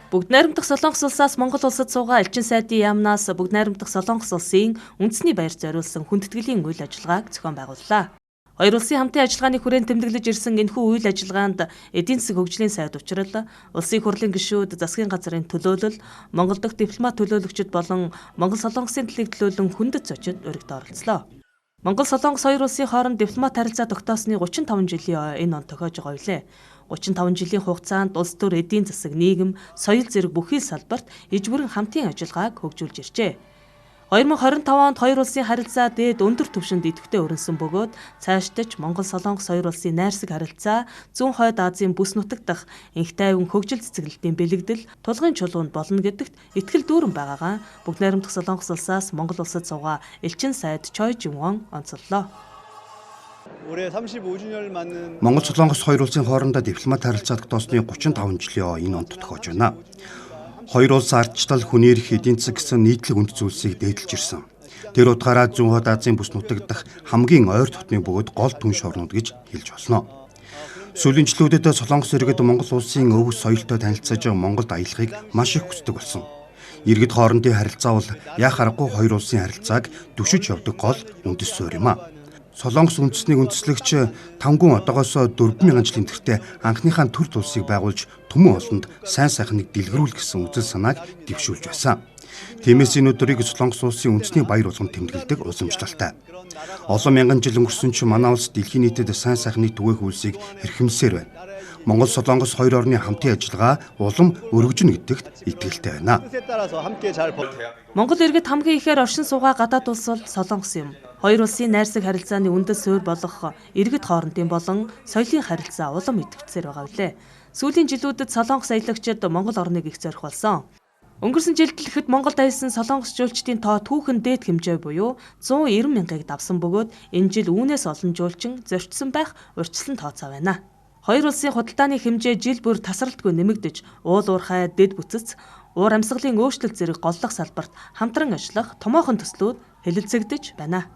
Бүгд найрамдах Солонгос улсаас Монгол улсад суугаа элчин сайдын яамнаас бүгд найрамдах Солонгос улсын үндэсний баяр зориулсан хүндэтгэлийн үйл ажиллагааг зохион байгууллаа. Хоёр улсын хамтын ажиллагааны хүрээнд тэмдэглэж ирсэн энэхүү үйл ажиллагаанд эдийн засаг хөгжлийн сайд учрал, улсын хурлын гишүүд, засгийн газрын төлөөлөл, Монгол дахь дипломат төлөөлөгчид болон Монгол-Солонгосын төлөв төлөөлөн хүндэт зочид өргөд оролцлоо. Монгол-Солонгос хоёр улсын хооронд дипломат харилцаа тогтоосны 35 жилийн энэ он тохиож байгаа билээ. 35 жилийн хугацаанд улс төр эдийн засаг, нийгэм, соёл зэрэг бүхий салбарт иж бүрэн хамтын ажиллагааг хөгжүүлж иржээ. 2025 онд хоёр улсын харилцаа дээд өндөр түвшинд идэвхтэй өрнөсөн бөгөөд цаашдаж Монгол-Солонгос хоёр улсын найрсаг харилцаа зүүн хойд Азийн бүс нутаг дахь энх тайван хөгжил цэцэглэлтийн бэлэгдэл тулгын чулуунд болно гэдэгт итгэл дүүрэн байгаагаа бүгд найрамдах Солонгос улсаас Монгол улсад суугаа элчин сайд Чой Жинвон онцоллоо. Монгол-Солонгос хоёр улсын хоорондоо дипломат харилцаа тогтоосны 35 жилийн энэ онд тохиож байна. Хоёр улс ардчлал, хүний эрх, эдийн засаг гэсэн нийтлэг үнд зүйлсийг дээдлж ирсэн. Тэр утгаараа зүүн хойд Азийн бүс нутаг дахь хамгийн ойр дотны бөгөөд гол түнш орнууд гэж хэлж болно. Сүүлийн жилүүдэд Солонгос иргэд Монгол улсын өв соёлтой танилцаж Монголд аялахыг маш их хүсдэг болсон. Иргэд хоорондын харилцаа бол яах аргагүй хоёр улсын харилцааг түшиж явдаг гол үндэс суурь юм а. Солонгос үндэсний үндэслэгч 5 гүн одоогоос 4000 жилийн тэртээ анхныхаа төр улсыг байгуулж түмэн олонд сайн сайхныг дэлгэрүүл гэсэн үзэл санааг дэвшүүлж байсан. Тиймээс энэ өдрийг Солонгос улсын үндэсний баяр болгон тэмдэглэдэг уламжлалтай. Олон мянган жил өнгөрсөн ч манай улс дэлхийн нийтэд сайн сайхныг түгээх үйлсийг хэрхэмсээр байна. Монгол-Солонгос хоёр орны хамтын ажиллагаа улам өргөжнө гэдэгт итгэлтэй байна. Монгол иргэд хамгийн ихээр оршин суугаа гадаад улс бол Солонгос юм. Хоёр улсын найрсаг харилцааны үндэс суурь болох иргэд хоорондын болон соёлын харилцаа улам идэвхцээр байгаа билээ. Сүүлийн жилүүдэд Солонгос аялагчид Монгол орныг их зорих болсон. Өнгөрсөн жилд л ихэд Монголд аялсан солонгос жуулчдын тоо түүхэн дээд хэмжээ буюу 190 мянгаыг давсан бөгөөд энэ жил үүнээс олон жуулчин зорчсон байх урьдчилан тооцоо байна. Хоёр улсын худалдааны хэмжээ жил бүр тасралтгүй нэмэгдэж, уул уурхай, дэд бүцэц, уур амьсгалын өөрчлөлт зэрэг голлох салбарт хамтран ажиллах томоохон төслүүд хэлэлцэгдэж байна.